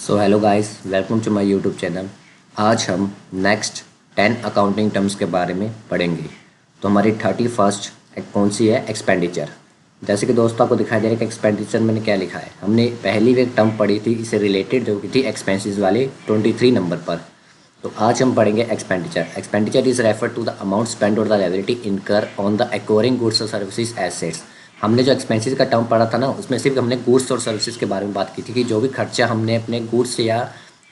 So hello guys, welcome to my YouTube channel. आज हम next 10 accounting terms के बारे में पढ़ेंगे। तो हमारी 31st कौन सी है? एक्सपेंडिचर। जैसे कि दोस्तों आपको दिखाई दे रहा है कि एक्सपेंडिचर मैंने क्या लिखा है। हमने पहली भी एक टर्म पढ़ी थी इससे रिलेटेड, जो कि थी एक्सपेंसेस वाले 23 नंबर पर। तो आज हम पढ़ेंगे expenditure. Expenditure is refer to the amount spend और the liability incur on the acquiring goods और सर्विसेज एसेट्स। हमने जो एक्सपेंसेस का टर्म पढ़ा था ना, उसमें सिर्फ हमने गुड्स और सर्विसेज के बारे में बात की थी कि जो भी खर्चा हमने अपने गुड्स या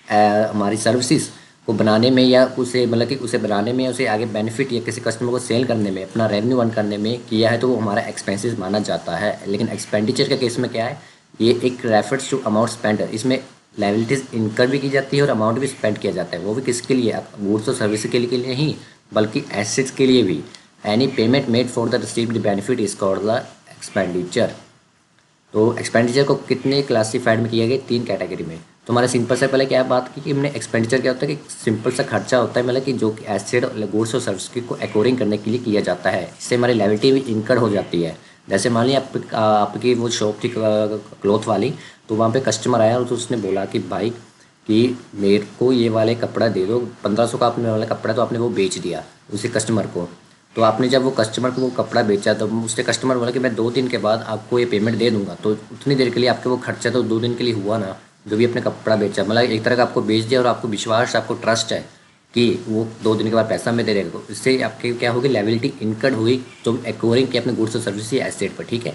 हमारी सर्विसेज को बनाने में या उसे मतलब कि उसे बनाने में, उसे आगे बेनिफिट या किसी कस्टमर को सेल करने में, अपना रेवेन्यू अर्न करने में किया है, तो वो हमारा एक्सपेंसेस माना जाता है। लेकिन एक्सपेंडिचर के केस में क्या है, ये एक रेफर्स टू अमाउंट स्पेंड। इसमें लायबिलिटीज़ इनकर भी की जाती है और अमाउंट भी स्पेंड किया जाता है। वो भी किसके लिए? गुड्स और सर्विस के लिए नहीं, बल्कि एसेट्स के लिए भी। Any payment made for the received benefit is called the expenditure. तो एक्सपेंडिचर को कितने क्लासीफाइड में किया गया? 3 कैटेगरी में। तो हमारे सिंपल से पहले क्या बात की कि हमने एक्सपेंडिचर क्या होता है कि सिंपल सा खर्चा होता है, मतलब कि जो कि एसेट गुड्स और सर्विस को एक्वायरिंग करने के लिए किया जाता है। इससे हमारी लायबिलिटी भी इनकर्ड हो जाती है। जैसे मान लीजिए आपकी वो शॉप थी क्लॉथ वाली, तो वहाँ पे कस्टमर आया और तो उसने बोला कि भाई कि मेरे को ये वाले कपड़ा दे दो, 1500 का आपने वाला कपड़ा, तो आपने वो बेच दिया उसी कस्टमर को। तो आपने जब वो कस्टमर को वो कपड़ा बेचा, तो उससे कस्टमर बोला कि मैं 2 दिन के बाद आपको ये पेमेंट दे दूंगा। तो उतनी देर के लिए आपके वो खर्चा तो 2 दिन के लिए हुआ ना, जो भी अपने कपड़ा बेचा, मतलब एक तरह का आपको बेच दिया और आपको विश्वास, आपको ट्रस्ट है कि वो 2 दिन के बाद पैसा में दे देगा। तो इससे आपकी क्या होगी? लायबिलिटी इनकर्ड हुई, जो एक्वायरिंग की अपने गुड्स और सर्विस या एसेट पर। ठीक है।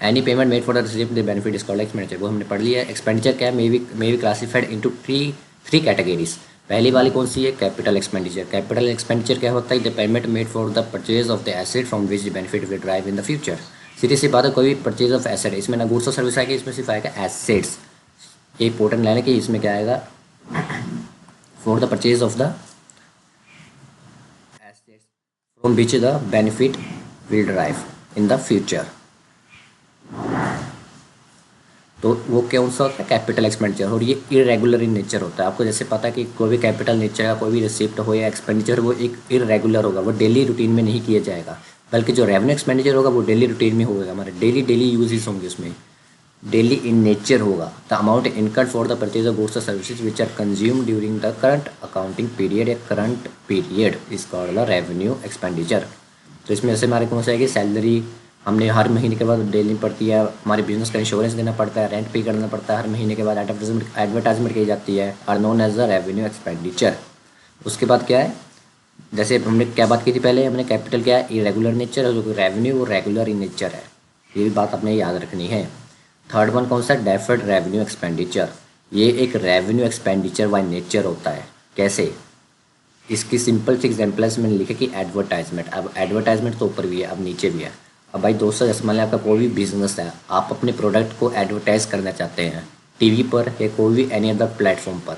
Any payment made for the received the benefit is called expenditure. वो हमने पढ़ लिया है। एक्सपेंडिचर क्या है? May be classified into three categories. पहली वाली कौन सी है? Capital expenditure. कैपिटल एक्सपेंडिचर क्या होता है? The payment made for the purchase of the asset from which the benefit will drive in the future. सीधी सी बात है, कोई भी परचेज ऑफ एसेट, इसमें ना गुड्स और सर्विस आएगी, इसमें सिर्फ आएगा एसेट्स। ये इंपॉर्टेंट लाइन है कि इसमें क्या आएगा? For the purchase of the assets from which the benefit will drive in the future. तो वो कौन सा होता है? Capital expenditure. और ये इरेगुलर इन नेचर होता है। आपको जैसे पता है कि कोई भी कैपिटल नेचर का कोई भी रिसिप्ट हो या एक्सपेंडिचर, वो एक इरेगुलर होगा, वो डेली रूटीन में नहीं किया जाएगा। बल्कि जो रेवेन्यू एक्सपेंडिचर होगा वो डेली रूटीन में होगा, हमारे डेली यूजेस होंगे, उसमें डेली इन नेचर होगा। The amount incurred for the purchase of goods और services which are consume during the current accounting period या current period is called the revenue expenditure. तो इसमें जैसे हमारे कौन सा है कि सैलरी हमने हर महीने के बाद देनी पड़ती है, हमारे बिजनेस का इंश्योरेंस देना पड़ता है, रेंट पे करना पड़ता है, हर महीने के बाद एडवर्टाइजमेंट की जाती है, are known as the revenue expenditure. उसके बाद क्या है? जैसे हमने क्या बात की थी पहले, हमने कैपिटल क्या है? इरेगुलर नेचर, और जो रेवेन्यू वो रेगुलर इन नेचर है। ये भी बात अपने याद रखनी है। थर्ड वन कौन सा? Deferred revenue expenditure. ये एक रेवेन्यू एक्सपेंडिचर बाय नेचर होता है। कैसे? इसकी सिंपल सी एग्जाम्पल मैंने लिखा कि एडवर्टाइजमेंट। अब एडवर्टाइजमेंट तो ऊपर भी है, अब नीचे भी है। अब भाई दोस्तों, जैसे मान लिया आपका कोई भी बिजनेस है, आप अपने प्रोडक्ट को एडवर्टाइज करना चाहते हैं टीवी पर या कोई भी एनी अदर प्लेटफॉर्म पर।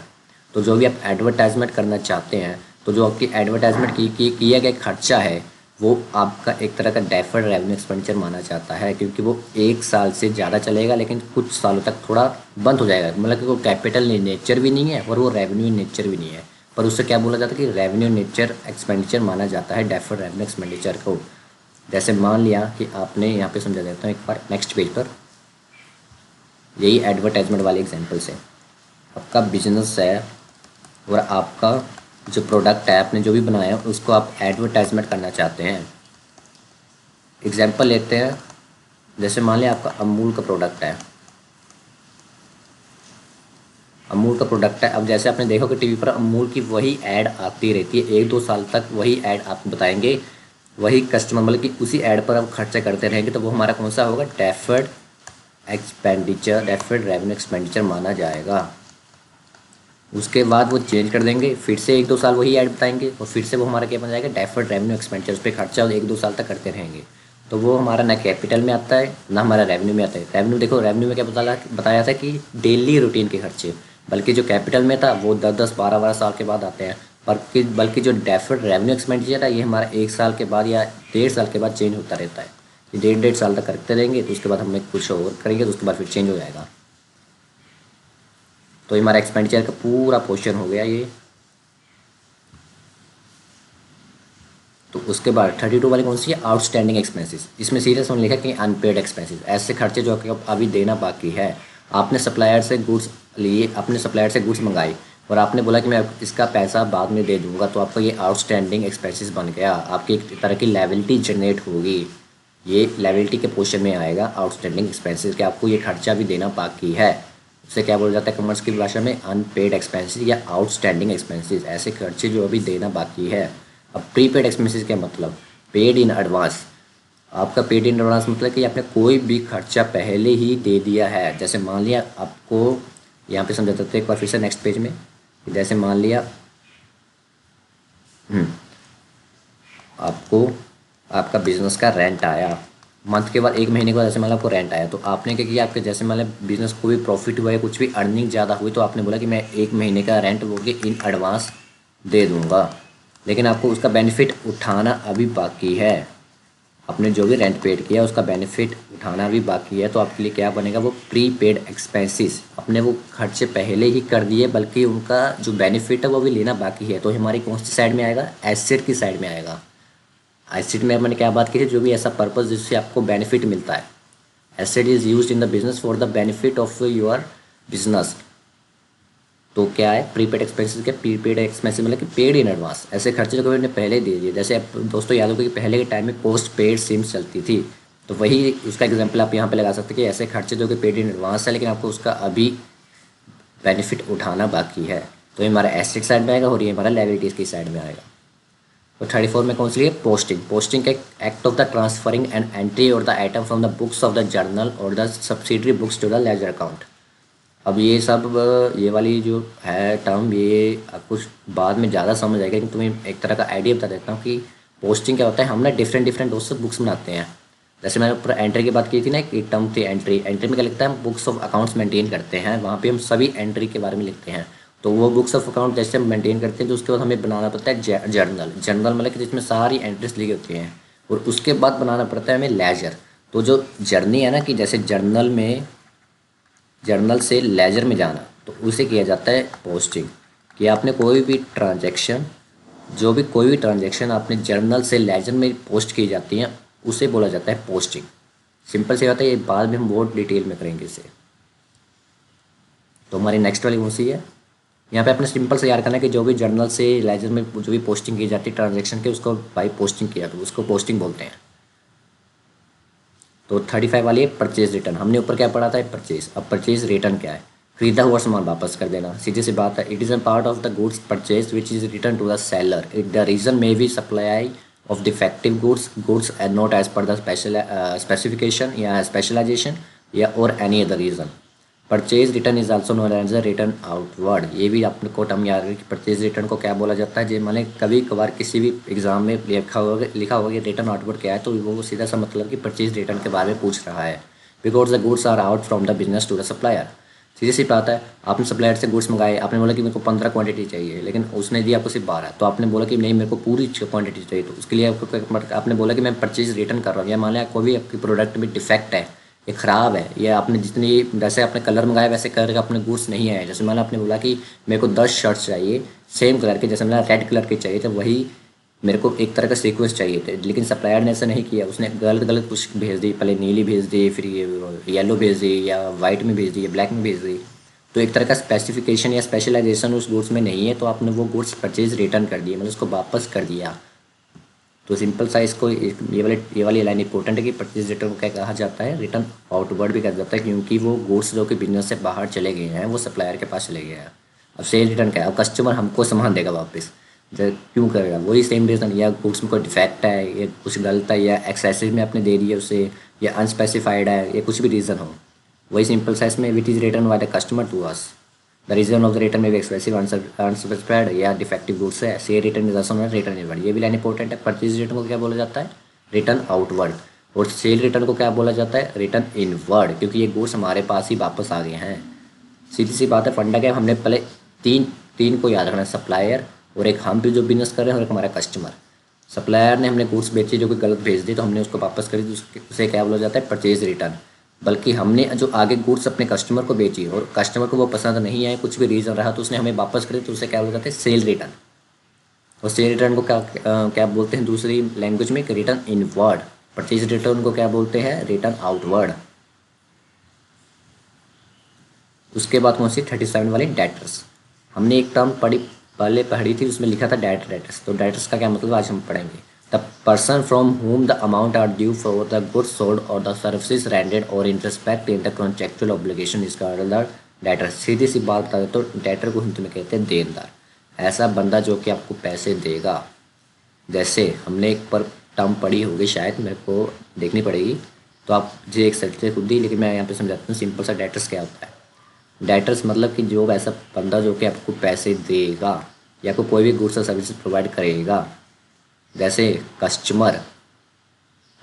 तो जो भी आप एडवर्टाइजमेंट करना चाहते हैं, तो जो आपकी एडवर्टाइजमेंट की किया गया खर्चा है, वो आपका एक तरह का डेफर्ड रेवेन्यू एक्सपेंडिचर माना जाता है, क्योंकि वो 1 साल से ज़्यादा चलेगा, लेकिन कुछ सालों तक थोड़ा बंद हो जाएगा। मतलब कि वो कैपिटल नेचर भी नहीं है और वो रेवेन्यू नेचर भी नहीं है, पर उससे क्या बोला जाता है कि रेवेन्यू नेचर एक्सपेंडिचर माना जाता है डेफर्ड रेवेन्यू एक्सपेंडिचर को। जैसे मान लिया कि आपने यहाँ पे समझा देता हूँ एक बार नेक्स्ट पेज पर, यही एडवर्टाइजमेंट वाले एग्जांपल से। आपका बिजनेस है और आपका जो प्रोडक्ट है, आपने जो भी बनाया है, उसको आप एडवर्टाइजमेंट करना चाहते हैं। एग्जांपल लेते हैं, जैसे मान लिया आपका अमूल का प्रोडक्ट है। अमूल का प्रोडक्ट है। अब जैसे आपने देखा कि टीवी पर अमूल की वही ऐड आती रहती है, 1-2 साल तक वही ऐड आप बताएंगे, वही कस्टमर, मतलब कि उसी ऐड पर हम खर्चा करते रहेंगे, तो वो हमारा कौन सा होगा? Deferred expenditure, deferred revenue expenditure माना जाएगा। उसके बाद वो चेंज कर देंगे, फिर से 1-2 साल वही ऐड बताएंगे और फिर से वो हमारा क्या बन जाएगा? Deferred revenue expenditure. उस पर खर्चा 1-2 साल तक करते रहेंगे, तो वो हमारा ना कैपिटल में आता है ना हमारा रेवेन्यू में आता है। रेवेन्यू देखो, रेवेन्यू में क्या बताया था कि डेली रूटीन के खर्चे, बल्कि जो कैपिटल में था वो 10-10, 12-12 साल के बाद आते हैं। बल्कि जो डेफर्ड रेवेन्यू एक्सपेंडिचर है, ये हमारा 1 साल के बाद या 1.5 साल के बाद चेंज होता रहता है। ये 1.5 साल तक करते रहेंगे, तो उसके बाद हम कुछ और करेंगे, तो उसके बाद फिर चेंज हो जाएगा। तो ये हमारा एक्सपेंडिचर का पूरा पोर्शन हो गया ये। तो उसके बाद 32 वाली कौन सी है? Outstanding expenses. इसमें सीरियस हमने लिखा कि अनपेड एक्सपेंसेस, ऐसे खर्चे जो कि अभी देना बाकी है। आपने सप्लायर से गुड्स लिए, अपने सप्लायर से गुड्स मंगाए और आपने बोला कि मैं इसका पैसा बाद में दे दूंगा, तो आपका ये आउटस्टैंडिंग एक्सपेंसेस बन गया, आपकी एक तरह की लायबिलिटी जनरेट होगी। ये लायबिलिटी के पोर्शन में आएगा आउटस्टैंडिंग एक्सपेंसेस, कि आपको ये खर्चा भी देना बाकी है। उसे क्या बोला जाता है कॉमर्स की भाषा में, अनपेड एक्सपेंसेस या आउटस्टैंडिंग एक्सपेंसेस, ऐसे खर्चे जो अभी देना बाकी है। अब प्रीपेड एक्सपेंसेस क्या मतलब, पेड इन एडवांस। आपका पेड इन एडवांस मतलब कि आपने कोई भी खर्चा पहले ही दे दिया है। जैसे मान लिया आपको, यहाँ पे समझा देते हैं एक बार फिर से नेक्स्ट पेज में, जैसे मान लिया आपको आपका बिजनेस का रेंट आया मंथ के बाद, 1 महीने के बाद जैसे मान लो आपको रेंट आया, तो आपने क्या किया, आपके जैसे मान लो बिजनेस को भी प्रॉफिट हुआ है, कुछ भी अर्निंग ज़्यादा हुई, तो आपने बोला कि मैं 1 महीने का रेंट बोल के इन एडवांस दे दूंगा। लेकिन आपको उसका बेनिफिट उठाना अभी बाकी है। आपने जो भी रेंट पेड किया उसका बेनिफिट उठाना भी बाकी है, तो आपके लिए क्या बनेगा, वो प्री पेड एक्सपेंसेस। आपने वो खर्चे पहले ही कर दिए, बल्कि उनका जो बेनिफिट है वो भी लेना बाकी है। तो हमारी कौन सी साइड में आएगा, एसेट की साइड में आएगा। एसेट में मैंने क्या बात की थी, जो भी ऐसा पर्पस जिससे आपको बेनिफिट मिलता है। Asset is used in the business for the benefit of your business. तो क्या है प्रीपेड एक्सपेंसेस, क्या प्रीपेड एक्सपेंसेस मतलब कि पेड इन एडवांस, ऐसे खर्चे जो मैंने पहले दे दिए। जैसे आप दोस्तों याद होगा कि पहले के टाइम में पोस्ट पेड सिम्स चलती थी, तो वही उसका एग्जांपल आप यहाँ पे लगा सकते हैं कि ऐसे खर्चे जो कि पेड इन एडवांस है, लेकिन आपको उसका अभी बेनिफिट उठाना बाकी है। तो ये हमारा एसेट साइड में आएगा और ये हमारा लायबिलिटीज की साइड में आएगा। तो 34 में कौन सी है, पोस्टिंग। पोस्टिंग का act of the transferring and entry और the item from the books of the journal और the subsidiary books to the ledger account. अब ये सब ये वाली जो है टर्म, ये आपको बाद में ज़्यादा समझ आएगा, लेकिन तुम्हें एक तरह का आइडिया बता देता हूँ कि पोस्टिंग क्या होता है। हम ना डिफरेंट डिफरेंट दोस्त बुक्स बनाते हैं। जैसे मैंने ऊपर एंट्री की बात की थी ना, एक टर्म थी एंट्री। एंट्री में क्या लिखता है, हम बुक्स ऑफ अकाउंट्स मेंटेन करते हैं, वहाँ पे हम सभी एंट्री के बारे में लिखते हैं। तो वो बुक्स ऑफ अकाउंट जैसे हम मेंटेन करते हैं, तो उसके बाद हमें बनाना पड़ता है जर्नल। जर्नल मतलब कि जिसमें सारी एंट्रीज लिखी होती हैं, और उसके बाद बनाना पड़ता है हमें लेजर। तो जो जर्नी है ना, कि जैसे जर्नल से लेजर में जाना, तो उसे किया जाता है पोस्टिंग। कि आपने कोई भी ट्रांजैक्शन, कोई भी ट्रांजैक्शन आपने जर्नल से लेजर में पोस्ट की जाती हैं, उसे बोला जाता है पोस्टिंग। सिंपल से बात है, ये बाद में हम बहुत डिटेल में करेंगे इसे। तो हमारी नेक्स्ट वाली कौन सी है, यहाँ पे अपने सिंपल से याद करना है कि जो भी जर्नल से लेजर में जो भी पोस्टिंग की जाती है ट्रांजैक्शन के, उसको बाई पोस्टिंग किया तो उसको पोस्टिंग बोलते हैं। तो 35 वाली है परचेज रिटर्न। हमने ऊपर क्या पढ़ा था, परचेज। अब परचेज रिटर्न क्या है, खरीदा हुआ सामान वापस कर देना, सीधी सी बात है। It is a part of the goods purchase which is return to the seller. It the reason may be supply of defective goods and not as per the specification या स्पेशलाइजेशन या और any other reason. Purchase return is also known as a return outward. ये भी आपने को term याद रखें कि परचेज रिटर्न को क्या बोला जाता है। जो मैंने कभी कभार किसी भी एग्जाम में लिखा होगा कि रिटर्न आउटवर्ड क्या है, तो वो सीधा सा मतलब कि परचेज रिटर्न के बारे में पूछ रहा है। Because the goods are out from the business to the supplier. सीधी सी बात है, आपने सप्लायर से गुड्स मंगाए, आपने बोला कि मेरे को 15 क्वांटिटी चाहिए, लेकिन उसने दिया आपको सिर्फ 12। तो आपने बोला कि नहीं मेरे को पूरी क्वांटिटी चाहिए, तो उसके लिए आपने बोला कि मैं परचेज रिटर्न कर रहा हूँ। या मान लिया कोई भी आपकी प्रोडक्ट में डिफेक्ट है, ये ख़राब है, ये आपने जितनी जैसे आपने कलर मंगाया वैसे कलर का अपने गुड्स नहीं आए। जैसे मैंने आपने बोला कि मेरे को 10 शर्ट्स चाहिए सेम कलर के, जैसे मैंने रेड कलर के चाहिए थे, वही मेरे को एक तरह का सीक्वेंस चाहिए थे, लेकिन सप्लायर ने ऐसा नहीं किया। उसने गलत गलत कुछ भेज दी, पहले नीली भेज दी, फिर ये येलो भेज दी, या वाइट में भेज दी, या ब्लैक में भेज दी। तो एक तरह का स्पेसिफिकेशन या स्पेशलाइजेशन उस गुड्स में नहीं है, तो आपने वो गुड्स परचेज रिटर्न कर दिए, मतलब उसको वापस कर दिया। तो सिंपल सा इसको ये वाली लाइन इंपॉर्टेंट है कि परचेज रिटर्न को क्या कहा जाता है, रिटर्न आउटवर्ड भी कहा जाता है, क्योंकि वो गुड्स जो कि बिजनेस से बाहर चले गए हैं, वो सप्लायर के पास चले गए हैं। अब सेल रिटर्न क्या है, अब कस्टमर हमको सामान देगा वापस, क्यों करेगा, वही सेम रीज़न, या गुड्स में कोई डिफेक्ट है, या कुछ गलत है, या एक्सेसिव में आपने दे दिया उसे, या अनस्पेसिफाइड है, या कुछ भी रीज़न हो, वही सिंपल सा इसमें which is return by the customer to us. The reason of the return में भी एक्सप्रेसिव अनस्पेसिफाइड या डिफेक्टिव गुड्स है, sale return is also known return inward. ये भी लाइन इंपॉर्टेंट है। परचेज रिटर्न को क्या बोला जाता है, रिटर्न आउटवर्ड। और सेल रिटर्न को क्या बोला जाता है, रिटर्न इनवर्ड, क्योंकि ये गुड्स हमारे पास ही वापस आ गए हैं। सीधी सी बात है, फंडा क्या है, हमने पहले तीन तीन को याद रखना है, सप्लायर और एक हम भी जो बिजनेस कर रहे हैं और एक हमारा कस्टमर। सप्लायर ने हमने गुड्स बेची जो कि गलत भेज दी, तो हमने उसको वापस करी, तो उसे क्या बोला जाता है, परचेज रिटर्न। बल्कि हमने जो आगे गुड्स अपने कस्टमर को बेची और कस्टमर को वो पसंद नहीं आए, कुछ भी रीज़न रहा, तो उसने हमें वापस करी, तो उसे क्या बोला जाता है, सेल रिटर्न। और सेल रिटर्न को क्या बोलते हैं दूसरी लैंग्वेज में, रिटर्न इनवर्ड। परचेज रिटर्न को क्या बोलते हैं, रिटर्न आउटवर्ड। उसके बाद कौन सी 37 वाली डेटर्स। हमने एक टर्म पढ़ी थी, उसमें लिखा था डेटर्स। तो डेटर्स का क्या मतलब आज हम पढ़ेंगे। The person from whom the amount are due for the goods sold और द सर्विसेज रेंडेड और in respect in the contractual obligation is called the debtor. सीधी सी बात बता दें तो डेटर को हिंदी में कहते हैं देनदार। ऐसा बंदा जो कि आपको पैसे देगा। जैसे हमने एक पर टर्म पढ़ी होगी, शायद मेरे को देखनी पड़ेगी, तो आप जी एक सेट से खुद ही, लेकिन मैं यहाँ पे समझाता हूँ सिंपल सा। डेटर्स क्या होता है। डेटर्स मतलब कि जो ऐसा बंदा जो कि आपको पैसे देगा या आपको कोई भी गुड्स और सर्विसेज प्रोवाइड करेगा। जैसे कस्टमर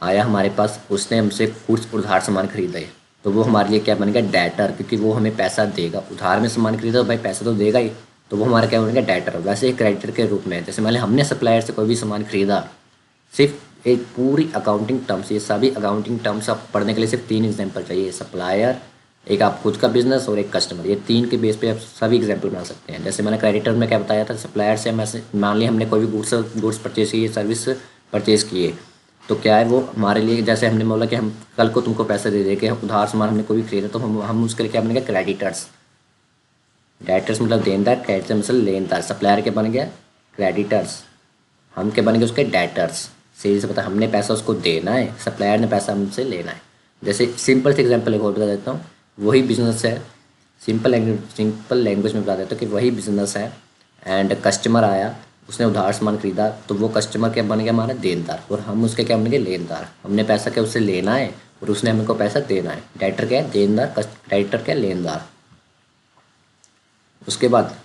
आया हमारे पास, उसने हमसे कुछ उधार सामान खरीदा है, तो वो हमारे लिए क्या बनेगा, डेटर, क्योंकि वो हमें पैसा देगा। उधार में सामान खरीदा तो भाई पैसा तो देगा ही, तो वो हमारा क्या बनेगा, डेटर। वैसे ही क्रेडिटर के रूप में, जैसे मान ली हमने सप्लायर से कोई भी सामान खरीदा, सिर्फ एक पूरी अकाउंटिंग टर्म्स, ये सभी अकाउंटिंग टर्म्स आप पढ़ने के लिए सिर्फ 3 एग्जाम्पल चाहिए। सप्लायर, एक आप खुद का बिजनेस और एक कस्टमर। ये 3 के बेस पे आप सभी एग्जाम्पल बना सकते हैं। जैसे मैंने क्रेडिटर में क्या बताया था, सप्लायर से मान लिया हमने कोई भी गुड्स परचेज किए, सर्विस परचेज किए, तो क्या है वो हमारे लिए, जैसे हमने बोला कि हम कल को तुमको पैसे दे दे के उधार सामान हमने कोई भी खरीदा, तो हम उसके लिए क्या बनेगा, क्रेडिटर्स। डेटर्स मतलब देनदार, क्रेडिटर मतलब लेनदार। सप्लायर के बन गया क्रेडिटर्स, हम क्या बनेंगे उसके डेटर्स। सीधे से पता, हमने पैसा उसको देना है, सप्लायर ने पैसा हमसे लेना है। जैसे सिंपल से एग्जांपल एक और बता देता हूँ। वही बिजनेस है, सिंपल लैंग्वेज में बता देता हूँ कि वही बिजनेस है एंड कस्टमर आया, उसने उधार सामान खरीदा, तो वो कस्टमर क्या बन गया, हमारा देनदार, और हम उसके क्या बनेंगे, लेनदार। हमने पैसा क्या उससे लेना है और उसने हमको पैसा देना है। डेटर क्या है, देनदार, क्रेडिटर क्या है, लेनदार। उसके बाद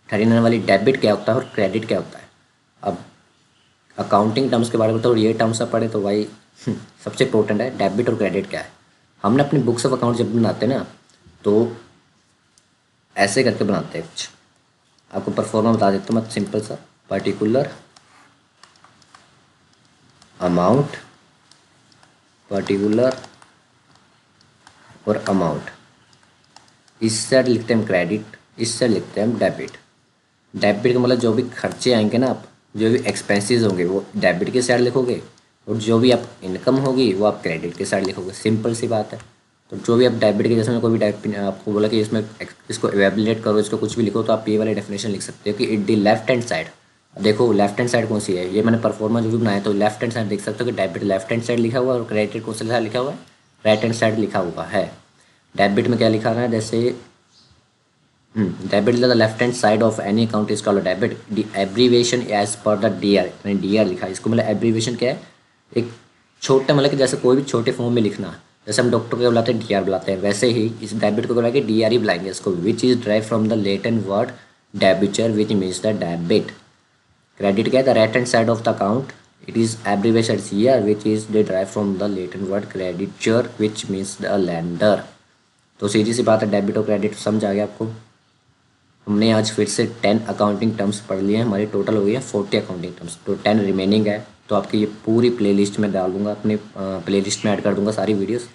39 वाली डेबिट क्या होता है और क्रेडिट क्या होता है। अब अकाउंटिंग टर्म्स के बारे में बताओ, ये टर्म्स आप पढ़े तो भाई सबसे इंपॉर्टेंट है डेबिट और क्रेडिट क्या है। हमने अपनी बुक्स ऑफ अकाउंट जब बनाते हैं ना, तो ऐसे करके बनाते हैं कुछ। आपको परफॉर्मा बता देता हूँ मैं, सिंपल सा। पर्टिकुलर अमाउंट, पर्टिकुलर और अमाउंट, इस साइड लिखते हैं हम क्रेडिट, इस साइड लिखते हैं हम डेबिट। डेबिट का मतलब जो भी खर्चे आएंगे ना, आप जो भी एक्सपेंसेस होंगे वो डेबिट के साइड लिखोगे, और जो भी आप इनकम होगी वो आप क्रेडिट के साइड लिखोगे। सिंपल सी बात है। तो जो भी आप डेबिट के, जैसे मैं कोई भी डेबिट आपको बोला कि इसमें इसको एवेबुलेट करो, इसको कुछ भी लिखो, तो आप ये वाले डेफिनेशन लिख सकते हो कि it the left hand side. देखो लेफ्ट हैंड साइड कौन सी है, ये मैंने परफॉर्मा जो भी बनाया, तो लेफ्ट हैंड साइड देख सकते हो कि डेबिट लेफ्ट हैंड साइड लिखा हुआ है और क्रेडिट कौन सा साइड लिखा हुआ है, राइट हैंड साइड लिखा हुआ है। डेबिट में क्या लिखा है, जैसे debit the left hand side of any account is called debit. The abbreviation as per the D R, मैंने डी आर लिखा है। इसको मतलब एब्रीवेशन क्या है, एक छोटा, मतलब कि जैसे कोई भी छोटे फॉर्म में लिखना, जैसे हम डॉक्टर को बुलाते हैं डी आर बुलाते हैं, वैसे ही इस डेबिट को बुलाके डी आर ही बुलाएंगे इसको। Which is drive from the Latin word debitor which means the debit. Credit क्या है, the right hand side of the account, it is abbreviation year which is derive from the Latin word creditor which means the lender. तो सीधी सी बात है, debit और credit समझ आ गया आपको। हमने आज फिर से 10 अकाउंटिंग टर्म्स पढ़ लिए हैं, हमारी टोटल हो गई है 40 अकाउंटिंग टर्म्स, तो 10 रिमेनिंग है। तो आपकी ये पूरी प्लेलिस्ट में डाल दूंगा, अपने प्लेलिस्ट में ऐड कर दूंगा सारी वीडियोस।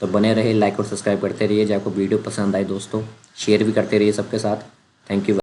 तो बने रहे, लाइक और सब्सक्राइब करते रहिए। जो आपको वीडियो पसंद आए दोस्तों, शेयर भी करते रहिए सबके साथ। Thank you.